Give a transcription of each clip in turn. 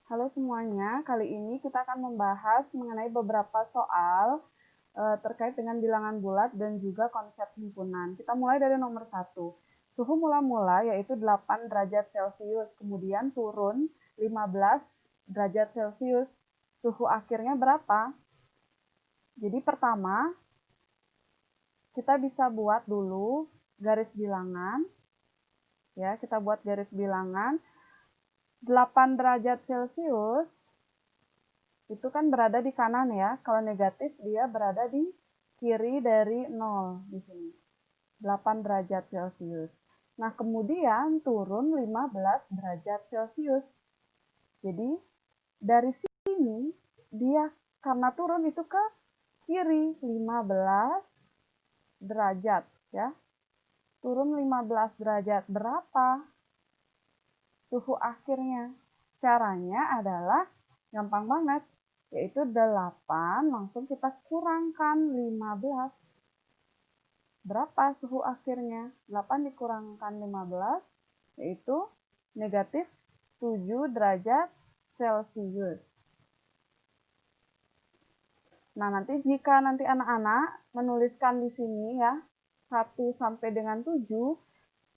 Halo semuanya, kali ini kita akan membahas mengenai beberapa soal terkait dengan bilangan bulat dan juga konsep himpunan. Kita mulai dari nomor 1. Suhu mula-mula yaitu 8 derajat Celcius, kemudian turun 15 derajat Celcius. Suhu akhirnya berapa? Jadi pertama, kita bisa buat dulu garis bilangan. Ya, kita buat garis bilangan. 8 derajat Celcius itu kan berada di kanan ya. Kalau negatif dia berada di kiri dari 0 di sini. 8 derajat Celcius. Nah, kemudian turun 15 derajat Celcius. Jadi, dari sini dia karena turun itu ke kiri 15 derajat ya. Turun 15 derajat. Berapa suhu akhirnya? Caranya adalah gampang banget, yaitu 8 langsung kita kurangkan 15. Berapa suhu akhirnya? 8 dikurangkan 15 yaitu negatif 7 derajat Celcius. Nah, nanti jika nanti anak-anak menuliskan di sini ya 1 sampai dengan 7,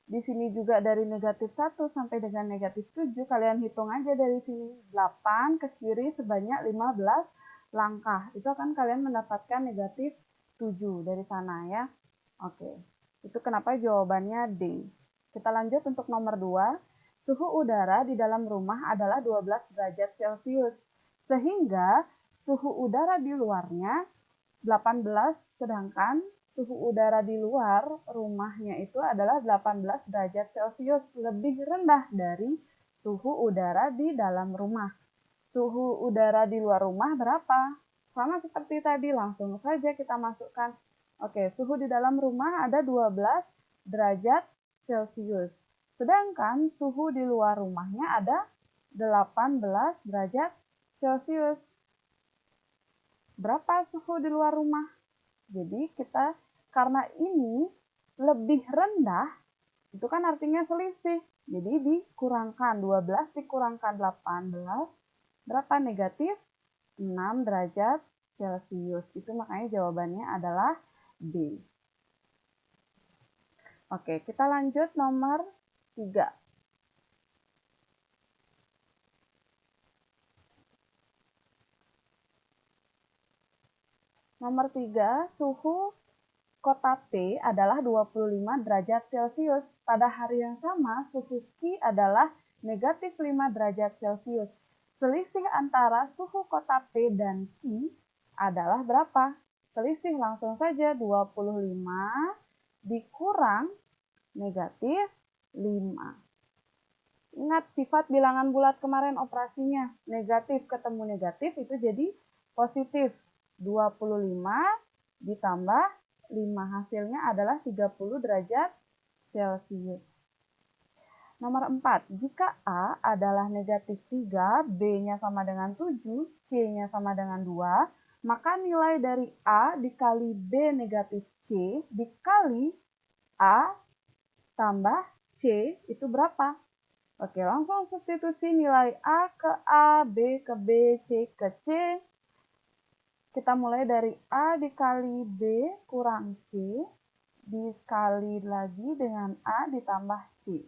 di sini juga dari negatif 1 sampai dengan negatif 7, kalian hitung aja dari sini. 8 ke kiri sebanyak 15 langkah. Itu akan kalian mendapatkan negatif 7 dari sana ya. Oke, itu kenapa jawabannya D. Kita lanjut untuk nomor 2. Suhu udara di dalam rumah adalah 12 derajat Celcius. Sehingga suhu udara di luarnya 18, sedangkan suhu udara di luar rumahnya itu adalah 18 derajat Celcius, lebih rendah dari suhu udara di dalam rumah. Suhu udara di luar rumah berapa? Sama seperti tadi, langsung saja kita masukkan. Oke, suhu di dalam rumah ada 12 derajat Celcius. Sedangkan suhu di luar rumahnya ada 18 derajat Celcius. Berapa suhu di luar rumah? Jadi kita karena ini lebih rendah, itu kan artinya selisih. Jadi dikurangkan 12 dikurangkan 18, berapa? Negatif 6 derajat Celcius. Itu makanya jawabannya adalah B. Oke, kita lanjut nomor 3. Nomor 3, suhu kota T adalah 25 derajat Celcius. Pada hari yang sama, suhu Q adalah negatif 5 derajat Celcius. Selisih antara suhu kota T dan Q adalah berapa? Selisih langsung saja 25 dikurang negatif 5. Ingat sifat bilangan bulat kemarin operasinya. Negatif ketemu negatif itu jadi positif. 25 ditambah 5 hasilnya adalah 30 derajat Celcius. Nomor 4, jika A adalah negatif 3, B-nya sama dengan 7, C-nya sama dengan 2, maka nilai dari A dikali B negatif C dikali A tambah C itu berapa? Oke, langsung substitusi nilai A ke A, B ke B, C ke C. Kita mulai dari A dikali B kurang C, dikali lagi dengan A ditambah C.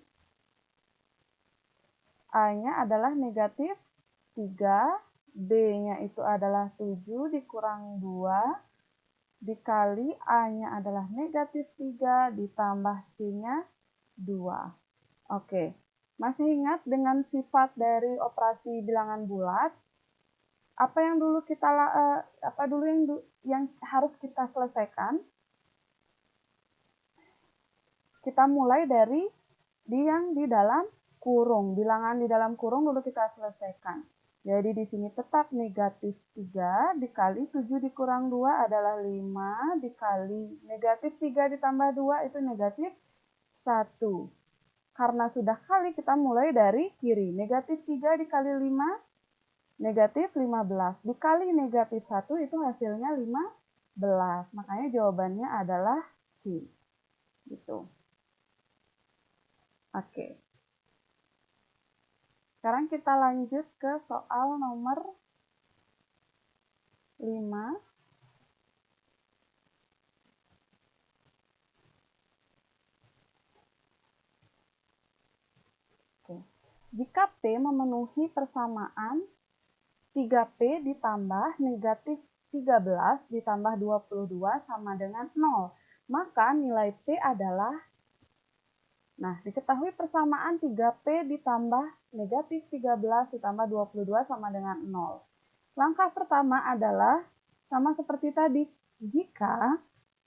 A-nya adalah negatif 3, B-nya itu adalah 7 dikurang 2, dikali A-nya adalah negatif 3 ditambah C-nya 2. Oke, masih ingat dengan sifat dari operasi bilangan bulat? Apa yang dulu kita yang harus kita selesaikan? Kita mulai dari yang di dalam kurung. Bilangan di dalam kurung dulu kita selesaikan. Jadi di sini tetap negatif 3 dikali 7 dikurang 2 adalah 5 dikali negatif 3 ditambah 2 itu negatif 1. Karena sudah kali kita mulai dari kiri. Negatif 3 dikali 5 negatif 15. Dikali negatif 1 itu hasilnya 15. Makanya jawabannya adalah C. Gitu. Oke. Sekarang kita lanjut ke soal nomor 5. Oke. Jika P memenuhi persamaan 3P ditambah negatif 13 ditambah 22 sama dengan 0, maka nilai P adalah, nah diketahui persamaan 3P ditambah negatif 13 ditambah 22 sama dengan 0. Langkah pertama adalah sama seperti tadi, jika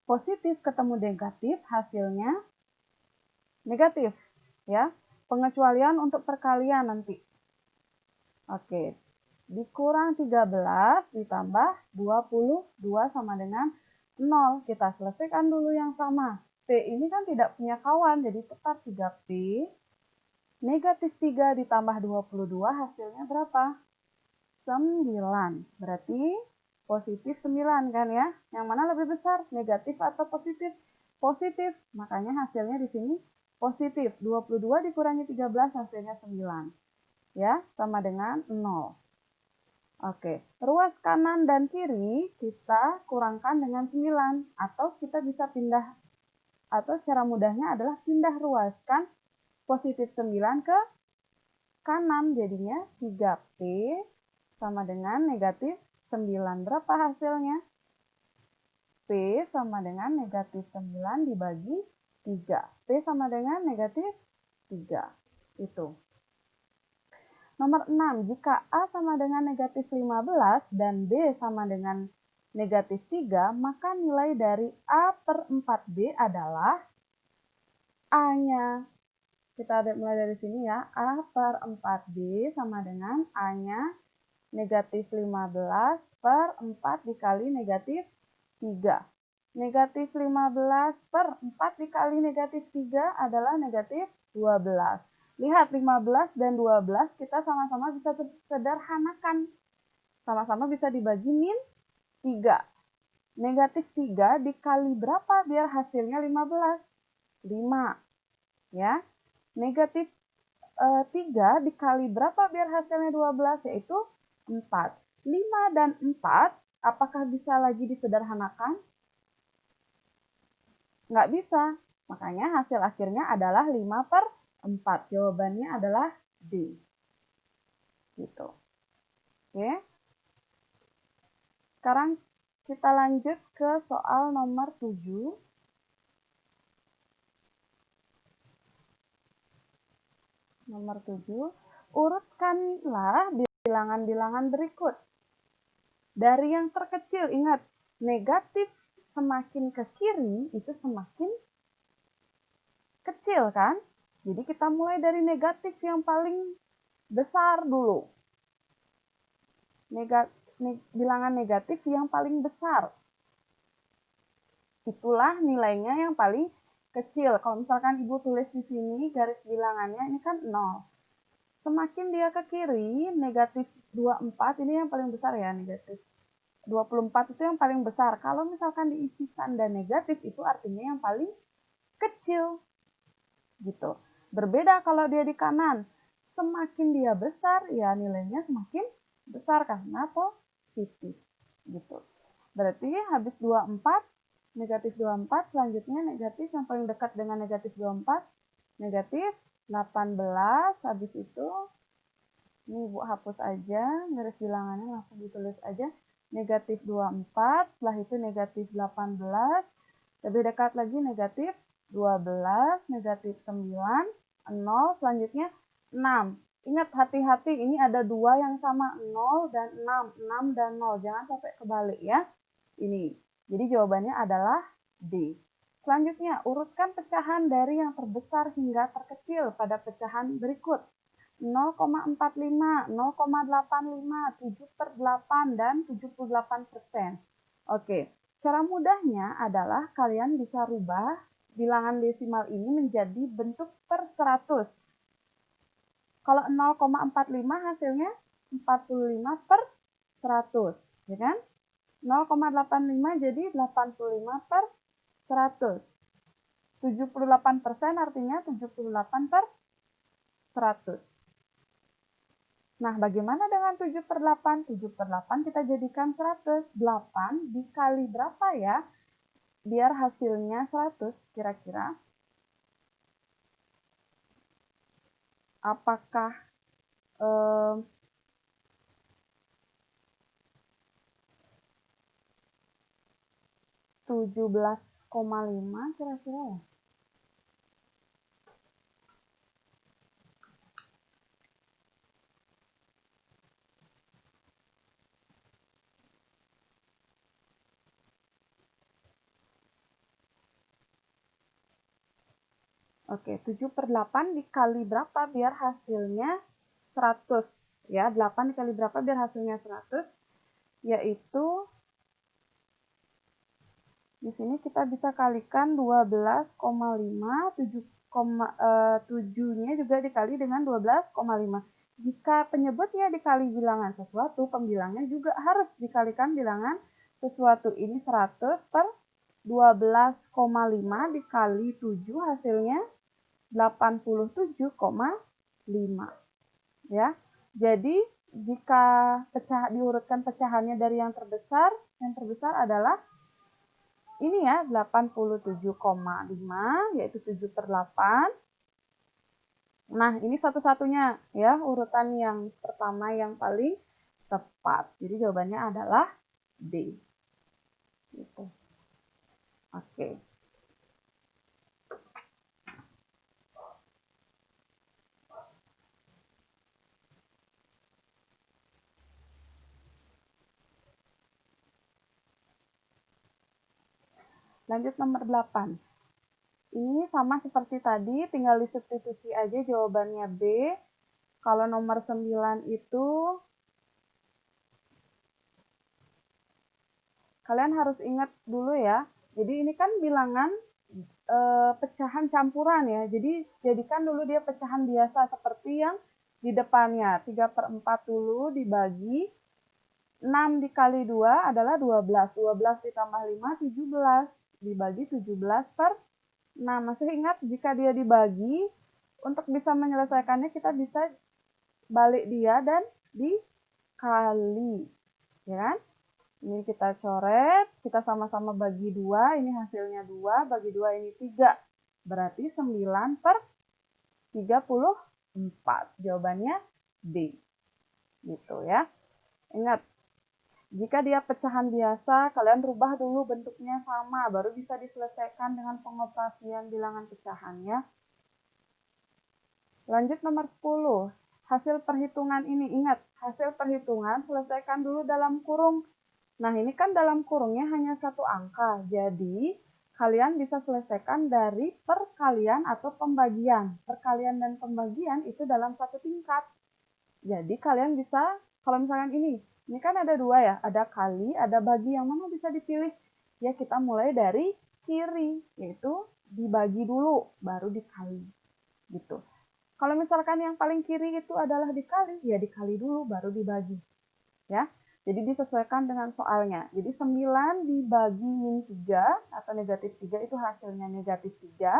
positif ketemu negatif hasilnya negatif, ya. Pengecualian untuk perkalian nanti. Oke, dikurang 13 ditambah 22 sama dengan 0. Kita selesaikan dulu yang sama. P ini kan tidak punya kawan, jadi tetap 3P. Negatif 3 ditambah 22 hasilnya berapa? 9. Berarti positif 9 kan ya? Yang mana lebih besar? Negatif atau positif? Positif. Makanya hasilnya di sini positif. 22 dikurangi 13 hasilnya 9. Ya, sama dengan 0. Oke, ruas kanan dan kiri kita kurangkan dengan 9. Atau kita bisa pindah, atau cara mudahnya adalah pindah ruaskan positif 9 ke kanan. Jadinya 3P sama dengan negatif 9. Berapa hasilnya? P sama dengan negatif 9 dibagi 3. P sama dengan negatif 3. Itu. Nomor 6. Jika A sama dengan negatif 15 dan B sama dengan negatif 3, maka nilai dari A per 4B adalah A-nya. Kita mulai dari sini ya. A per 4B sama dengan A-nya negatif 15 per 4 dikali negatif 3. Negatif 15 per 4 dikali negatif 3 adalah negatif 12. Lihat 15 dan 12 kita sama-sama bisa sederhanakan. Sama-sama bisa dibagi min 3. Negatif 3 dikali berapa biar hasilnya 15? 5. Ya. Negatif 3 dikali berapa biar hasilnya 12? Yaitu 4. 5 dan 4, apakah bisa lagi disederhanakan? Nggak bisa. Makanya hasil akhirnya adalah 5 per 4. Jawabannya adalah D. Gitu. Oke. Sekarang kita lanjut ke soal nomor 7. Nomor 7. Urutkanlah bilangan-bilangan berikut. Dari yang terkecil, ingat, negatif semakin ke kiri itu semakin kecil kan? Jadi kita mulai dari negatif yang paling besar dulu. Bilangan negatif yang paling besar. Itulah nilainya yang paling kecil. Kalau misalkan Ibu tulis di sini garis bilangannya ini kan 0. Semakin dia ke kiri, negatif 24 ini yang paling besar ya, negatif 24 itu yang paling besar. Kalau misalkan diisi tanda negatif itu artinya yang paling kecil. Gitu. Berbeda kalau dia di kanan. Semakin dia besar, ya nilainya semakin besar karena positif. Gitu. Berarti habis 24, negatif 24, selanjutnya negatif yang paling dekat dengan negatif 24, negatif 18, habis itu, ini Ibu hapus aja, garis bilangannya langsung ditulis aja, negatif 24, setelah itu negatif 18, lebih dekat lagi negatif 12, negatif 9, 0, selanjutnya 6. Ingat hati-hati ini ada 2 yang sama, 0 dan 6, 6 dan 0, jangan sampai kebalik ya. Ini, jadi jawabannya adalah D. Selanjutnya, urutkan pecahan dari yang terbesar hingga terkecil pada pecahan berikut. 0,45, 0,85, 7/8, dan 78%. Oke, cara mudahnya adalah kalian bisa rubah bilangan desimal ini menjadi bentuk per 100. Kalau 0,45 hasilnya 45 per 100, ya kan? 0,85 jadi 85 per 100. 78% artinya 78 per 100. Nah, bagaimana dengan 7 per 8? 7 per 8 kita jadikan 100. 8 dikali berapa ya? Biar hasilnya 100 kira-kira. Apakah 17,5 kira-kira ya? Oke, 7 per 8 dikali berapa biar hasilnya 100? Ya, 8 dikali berapa biar hasilnya 100? Yaitu, di sini kita bisa kalikan 12,5, 7-nya juga dikali dengan 12,5. Jika penyebutnya dikali bilangan sesuatu, pembilangnya juga harus dikalikan bilangan sesuatu. Ini 100 per 12,5 dikali 7 hasilnya 87,5 ya. Jadi jika diurutkan pecahannya dari yang terbesar adalah ini ya 87,5 yaitu 7 per 8. Nah, ini satu-satunya ya urutan yang pertama yang paling tepat. Jadi jawabannya adalah D. Gitu. Oke. Lanjut nomor 8. Ini sama seperti tadi, tinggal disubstitusi aja jawabannya B. Kalau nomor 9 itu, kalian harus ingat dulu ya. Jadi ini kan bilangan pecahan campuran ya. Jadi jadikan dulu dia pecahan biasa seperti yang di depannya. 3 per 4 dulu dibagi. 6 dikali 2 adalah 12. 12 ditambah 5, 17. Dibagi 17 per 6. Masih ingat jika dia dibagi, untuk bisa menyelesaikannya kita bisa balik dia dan dikali. Ya kan? Ini kita coret, kita sama-sama bagi 2, ini hasilnya 2, bagi 2 ini 3. Berarti 9 per 34. Jawabannya D. Gitu ya. Ingat, jika dia pecahan biasa, kalian rubah dulu bentuknya sama, baru bisa diselesaikan dengan pengoperasian bilangan pecahannya. Lanjut nomor 10. Hasil perhitungan ini, ingat, hasil perhitungan selesaikan dulu dalam kurung. Nah, ini kan dalam kurungnya hanya satu angka, jadi kalian bisa selesaikan dari perkalian atau pembagian. Perkalian dan pembagian itu dalam satu tingkat. Jadi kalian bisa, kalau misalkan ini kan ada dua ya, ada kali, ada bagi, yang mana bisa dipilih? Ya kita mulai dari kiri, yaitu dibagi dulu, baru dikali. Gitu. Kalau misalkan yang paling kiri itu adalah dikali, ya dikali dulu, baru dibagi. Ya. Jadi disesuaikan dengan soalnya. Jadi 9 dibagi min 3 atau negatif 3 itu hasilnya negatif 3.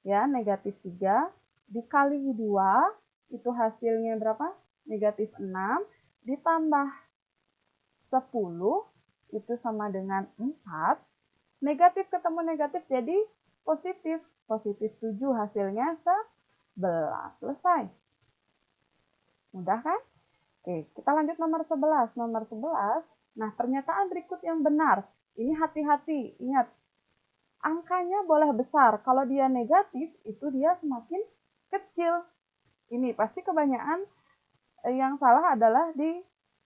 Ya, negatif 3. Dikali 2 itu hasilnya berapa? Negatif 6. Ditambah 10 itu sama dengan 4. Negatif ketemu negatif jadi positif. Positif 7 hasilnya 11. Selesai. Mudah kan? Oke, kita lanjut nomor 11. Nomor 11, nah pernyataan berikut yang benar. Ini hati-hati, ingat. Angkanya boleh besar. Kalau dia negatif, itu dia semakin kecil. Ini pasti kebanyakan yang salah adalah di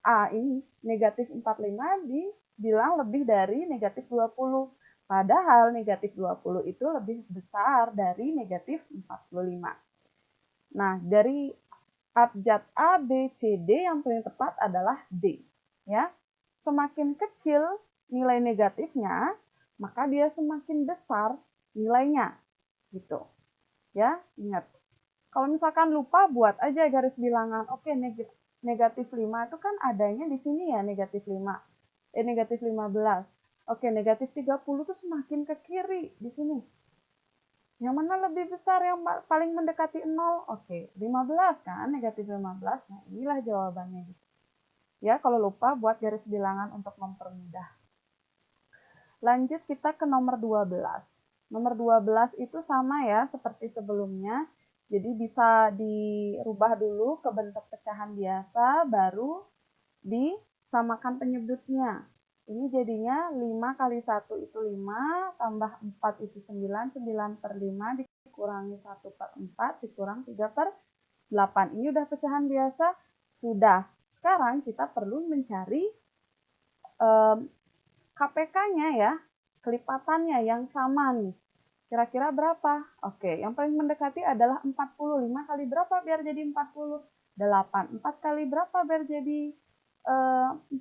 A ini. Negatif 45 dibilang lebih dari negatif 20. Padahal negatif 20 itu lebih besar dari negatif 45. Nah, dari abjad A, B, C, D yang paling tepat adalah D. Ya, semakin kecil nilai negatifnya, maka dia semakin besar nilainya. Gitu. Ya, ingat. Kalau misalkan lupa, buat aja garis bilangan. Oke, negatif 5 itu kan adanya di sini ya, negatif 5. Negatif 15. Oke, negatif 30 itu semakin ke kiri di sini. Yang mana lebih besar, yang paling mendekati 0? Oke, 15 kan, negatif 15. Nah, inilah jawabannya. Ya, kalau lupa buat garis bilangan untuk mempermudah. Lanjut kita ke nomor 12. Nomor 12 itu sama ya, seperti sebelumnya. Jadi bisa dirubah dulu ke bentuk pecahan biasa, baru disamakan penyebutnya. Ini jadinya 5 kali 1 itu 5, tambah 4 itu 9, 9 per 5 dikurangi 1 per 4, dikurang 3 per 8. Ini udah pecahan biasa? Sudah. Sekarang kita perlu mencari KPK-nya ya, kelipatannya yang sama nih. Kira-kira berapa? Oke, yang paling mendekati adalah 40. 5 kali berapa biar jadi 40? 8. 4 kali berapa biar jadi 40?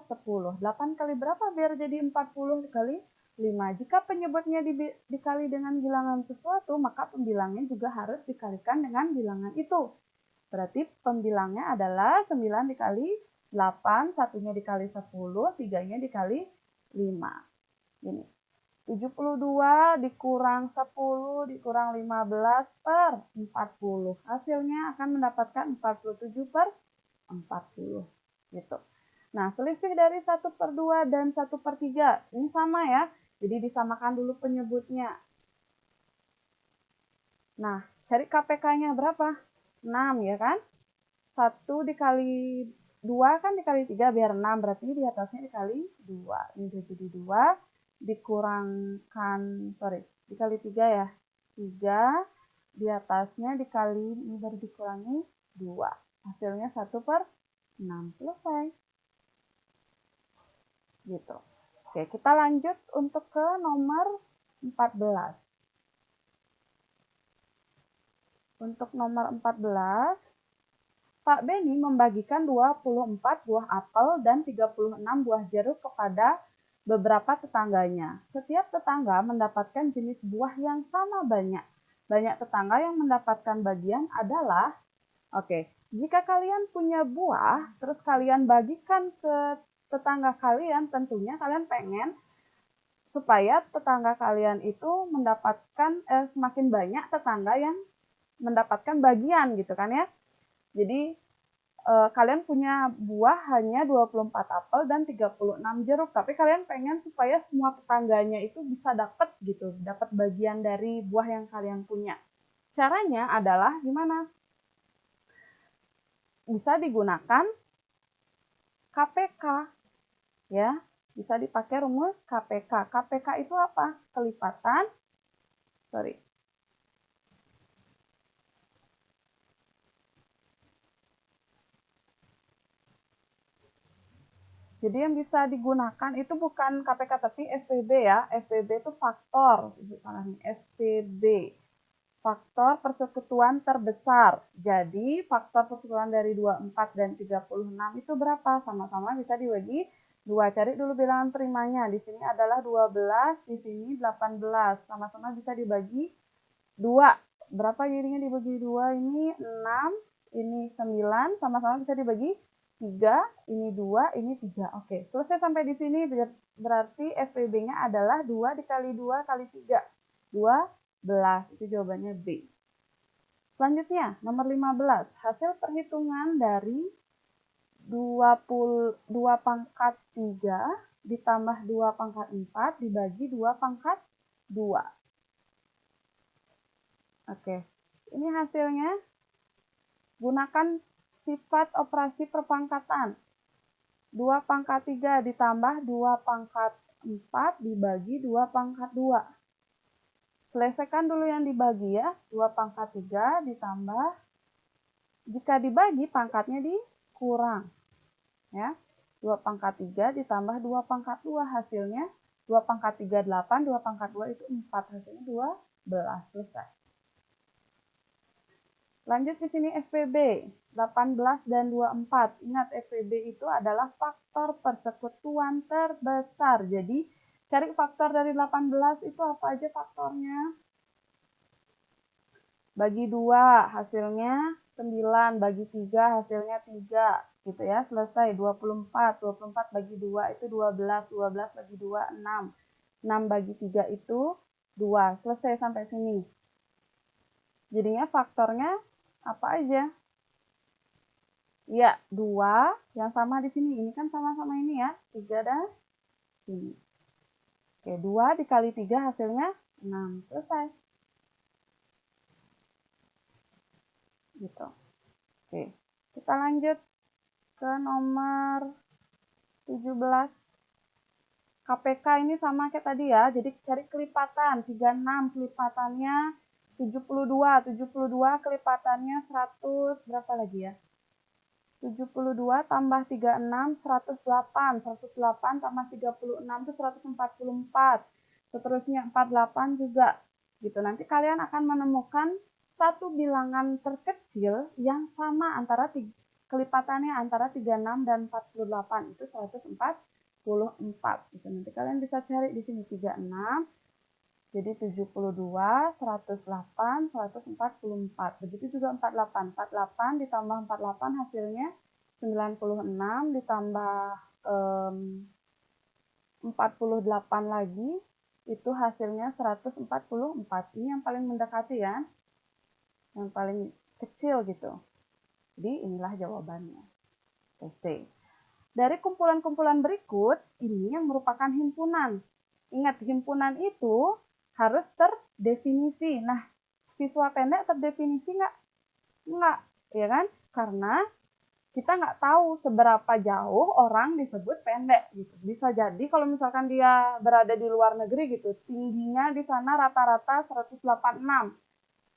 10. 8 kali berapa biar jadi 40 kali 5? Jika penyebutnya dikali dengan bilangan sesuatu, maka pembilangnya juga harus dikalikan dengan bilangan itu. Berarti pembilangnya adalah 9 dikali 8, satunya dikali 10, 3-nya dikali 5. Ini 72 dikurang 10 dikurang 15 per 40. Hasilnya akan mendapatkan 47 per 40. Gitu. Nah, selisih dari 1 per 2 dan 1 per 3. Ini sama ya. Jadi disamakan dulu penyebutnya. Nah, cari KPK-nya berapa? 6 ya kan? 1 dikali 2 kan dikali 3 biar 6. Berarti di atasnya dikali 2. Ini jadi 2. Dikurangkan, dikali 3 ya. 3. Di atasnya dikali, ini baru dikurangi 2. Hasilnya 1 per 6. Selesai. Gitu. Oke, kita lanjut untuk ke nomor 14. Untuk nomor 14, Pak Beni membagikan 24 buah apel dan 36 buah jeruk kepada beberapa tetangganya. Setiap tetangga mendapatkan jenis buah yang sama banyak. Banyak tetangga yang mendapatkan bagian adalah, jika kalian punya buah, terus kalian bagikan ke tetangga kalian, tentunya kalian pengen supaya tetangga kalian itu mendapatkan semakin banyak tetangga yang mendapatkan bagian gitu kan ya. Jadi kalian punya buah hanya 24 apel dan 36 jeruk, tapi kalian pengen supaya semua tetangganya itu bisa dapat gitu, dapat bagian dari buah yang kalian punya. Caranya adalah gimana? Bisa digunakan KPK ya. Bisa dipakai rumus KPK. KPK itu apa? Kelipatan. Jadi yang bisa digunakan itu bukan KPK tapi FPB ya. FPB itu faktor. FPB. Faktor persekutuan terbesar. Jadi faktor persekutuan dari 24 dan 36 itu berapa? Sama-sama bisa dibagi 2. Cari dulu bilangan primanya. Di sini adalah 12, di sini 18. Sama-sama bisa dibagi 2. Berapa jadinya dibagi 2? Ini 6, ini 9. Sama-sama bisa dibagi 3, ini 2, ini 3. Oke, selesai sampai di sini. Berarti FPB-nya adalah 2 dikali 2 kali 3. 12. Itu jawabannya B. Selanjutnya, nomor 15. Hasil perhitungan dari 2 pangkat 3 ditambah 2 pangkat 4 dibagi 2 pangkat 2. Oke, ini hasilnya. Gunakan sifat operasi perpangkatan. 2 pangkat 3 ditambah 2 pangkat 4 dibagi 2 pangkat 2. Selesaikan dulu yang dibagi ya. 2 pangkat 3 ditambah, jika dibagi pangkatnya dikurang. Ya. 2 pangkat 3 ditambah 2 pangkat 2, hasilnya 2 pangkat 3 8, 2 pangkat 2 itu 4, hasilnya 12. Selesai. Lanjut di sini FPB 18 dan 24. Ingat FPB itu adalah faktor persekutuan terbesar. Jadi cari faktor dari 18 itu apa aja faktornya? Bagi 2 hasilnya 9, bagi 3 hasilnya 3. Gitu ya, selesai. 24, 24 bagi 2 itu 12, 12 bagi 2 6. 6 bagi 3 itu 2. Selesai sampai sini. Jadinya faktornya apa aja? Ya, 2 yang sama di sini. Ini kan sama-sama ini ya, 3 dan ini. Oke, 2 dikali 3 hasilnya 6. Selesai. Gitu. Oke, kita lanjut ke nomor 17. KPK ini sama kayak tadi ya, jadi cari kelipatan. 36 kelipatannya 72. 72 kelipatannya 100, berapa lagi ya? 72 tambah 36, 108. 108 tambah 36 itu 144. Seterusnya 48 juga. Gitu. Nanti kalian akan menemukan satu bilangan terkecil yang sama antara kelipatannya antara 36 dan 48 itu 144. Gitu. Nanti kalian bisa cari di sini 36. Jadi 72, 108, 144. Begitu juga 48. 48 ditambah 48 hasilnya 96 ditambah 48 lagi itu hasilnya 144. Ini yang paling mendekati ya. Yang paling kecil gitu. Jadi inilah jawabannya. C. Dari kumpulan-kumpulan berikut, ini yang merupakan himpunan. Ingat, himpunan itu harus terdefinisi. Nah, siswa pendek terdefinisi nggak? Nggak, ya kan? Karena kita nggak tahu seberapa jauh orang disebut pendek gitu. Bisa jadi kalau misalkan dia berada di luar negeri gitu, tingginya di sana rata-rata 186.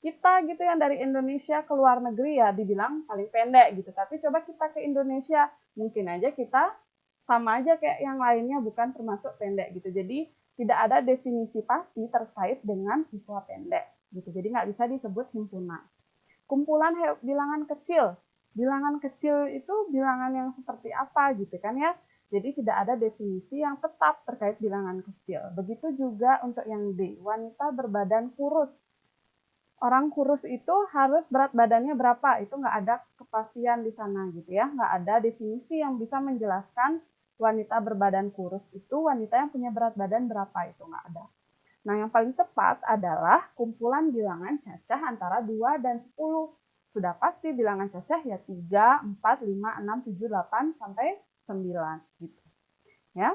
Kita gitu yang dari Indonesia ke luar negeri ya dibilang paling pendek gitu. Tapi coba kita ke Indonesia, mungkin aja kita sama aja kayak yang lainnya bukan termasuk pendek gitu. Jadi tidak ada definisi pasti terkait dengan siswa pendek gitu. Jadi nggak bisa disebut himpunan. Kumpulan bilangan kecil. Bilangan kecil itu bilangan yang seperti apa gitu kan ya. Jadi tidak ada definisi yang tetap terkait bilangan kecil. Begitu juga untuk yang D, wanita berbadan kurus. Orang kurus itu harus berat badannya berapa, itu nggak ada kepastian di sana gitu ya. Nggak ada definisi yang bisa menjelaskan wanita berbadan kurus itu wanita yang punya berat badan berapa, itu nggak ada. Nah, yang paling tepat adalah kumpulan bilangan cacah antara 2 dan 10. Sudah pasti bilangan cacah ya 3, 4, 5, 6, 7, 8, sampai 9. Gitu. Ya.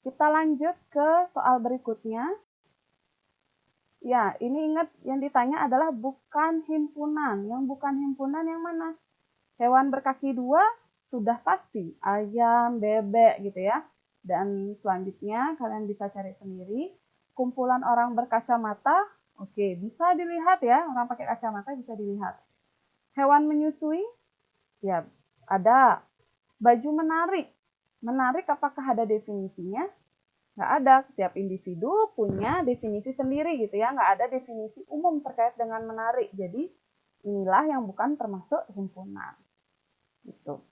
Kita lanjut ke soal berikutnya. Ya, ini ingat yang ditanya adalah bukan himpunan. Yang bukan himpunan yang mana? Hewan berkaki 2 sudah pasti. Ayam, bebek gitu ya. Dan selanjutnya kalian bisa cari sendiri. Kumpulan orang berkacamata, oke, bisa dilihat ya. Orang pakai kacamata bisa dilihat. Hewan menyusui, ya ada. Baju menarik. Menarik apakah ada definisinya? Nggak ada. Setiap individu punya definisi sendiri gitu ya. Nggak ada definisi umum terkait dengan menarik. Jadi inilah yang bukan termasuk himpunan. Gitu.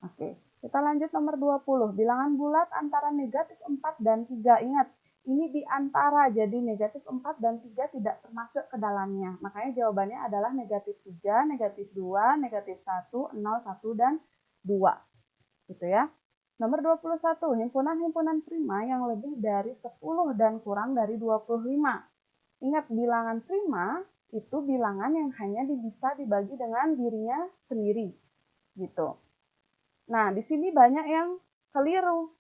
Oke, kita lanjut nomor 20. Bilangan bulat antara negatif 4 dan 3. Ingat, ini di antara, jadi negatif 4 dan 3 tidak termasuk ke dalamnya. Makanya jawabannya adalah negatif 3, negatif 2, negatif 1, 0, 1, dan 2. Gitu ya. Nomor 21, himpunan-himpunan prima yang lebih dari 10 dan kurang dari 25. Ingat, bilangan prima itu bilangan yang hanya bisa dibagi dengan dirinya sendiri. Gitu. Nah, di sini banyak yang keliru.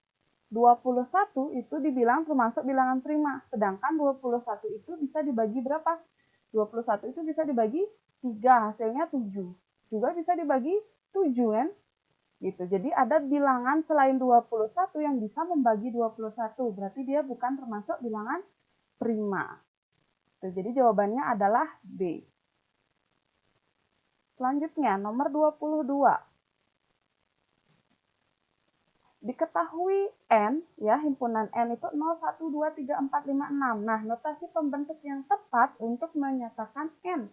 21 itu dibilang termasuk bilangan prima, sedangkan 21 itu bisa dibagi berapa? 21 itu bisa dibagi 3, hasilnya 7. Juga bisa dibagi 7 kan? Gitu. Jadi ada bilangan selain 21 yang bisa membagi 21, berarti dia bukan termasuk bilangan prima. Jadi jawabannya adalah B. Selanjutnya, nomor 22. Diketahui N, ya, himpunan N itu 0, 1, 2, 3, 4, 5, 6. Nah, notasi pembentuk yang tepat untuk menyatakan N.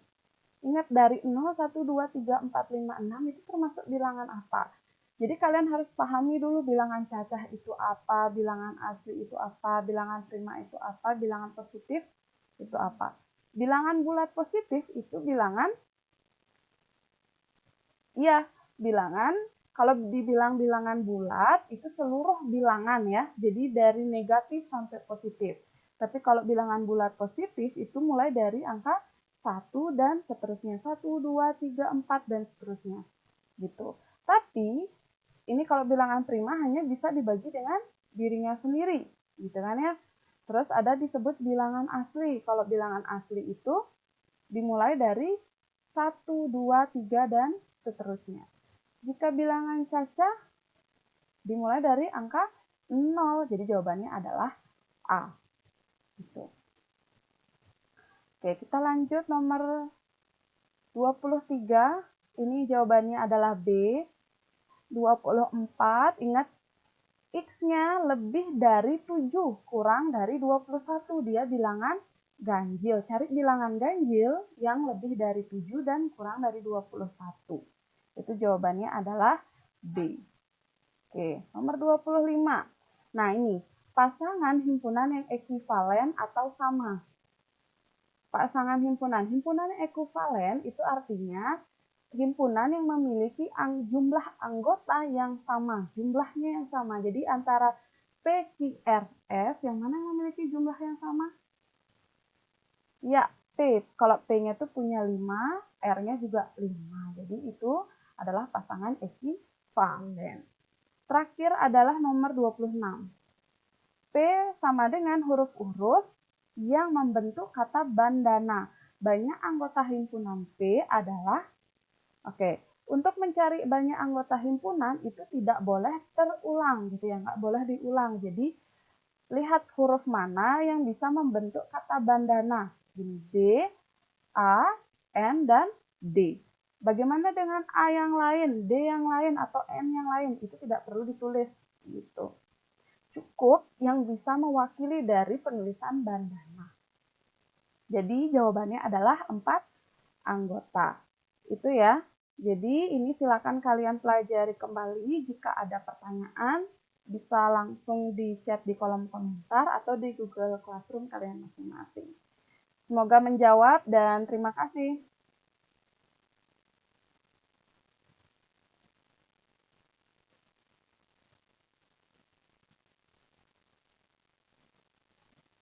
Ingat, dari 0, 1, 2, 3, 4, 5, 6 itu termasuk bilangan apa? Jadi kalian harus pahami dulu bilangan cacah itu apa, bilangan asli itu apa, bilangan prima itu apa, bilangan positif itu apa. Bilangan bulat positif itu bilangan, iya, bilangan. Kalau dibilang bilangan bulat, itu seluruh bilangan ya. Jadi dari negatif sampai positif. Tapi kalau bilangan bulat positif, itu mulai dari angka 1 dan seterusnya. 1, 2, 3, 4 dan seterusnya. Gitu. Tapi ini kalau bilangan prima hanya bisa dibagi dengan dirinya sendiri, gitu kan ya. Terus ada disebut bilangan asli. Kalau bilangan asli itu dimulai dari 1, 2, 3 dan seterusnya. Jika bilangan cacah dimulai dari angka 0. Jadi jawabannya adalah A. Gitu. Oke, kita lanjut nomor 23. Ini jawabannya adalah B. 24, ingat X-nya lebih dari 7, kurang dari 21. Dia bilangan ganjil. Cari bilangan ganjil yang lebih dari 7 dan kurang dari 21. Itu jawabannya adalah B. Oke, nomor 25. Nah, ini pasangan himpunan yang ekuivalen atau sama. Pasangan himpunan. Himpunan yang ekuivalen itu artinya himpunan yang memiliki jumlah anggota yang sama, jumlahnya yang sama. Jadi antara PQRS, yang mana yang memiliki jumlah yang sama? Ya, P. Kalau P-nya itu punya 5, R-nya juga 5. Jadi itu adalah pasangan ekuivalen. Terakhir adalah nomor 26. P sama dengan huruf-huruf yang membentuk kata bandana. Banyak anggota himpunan P adalah Oke, untuk mencari banyak anggota himpunan itu tidak boleh terulang gitu ya, nggak boleh diulang. Jadi lihat huruf mana yang bisa membentuk kata bandana. Jadi D, A, N, dan D. Bagaimana dengan A yang lain, D yang lain, atau N yang lain? Itu tidak perlu ditulis gitu. Cukup yang bisa mewakili dari penulisan bandana. Jadi jawabannya adalah 4 anggota. Itu ya. Jadi ini silakan kalian pelajari kembali. Jika ada pertanyaan, bisa langsung di chat di kolom komentar atau di Google Classroom kalian masing-masing. Semoga menjawab dan terima kasih.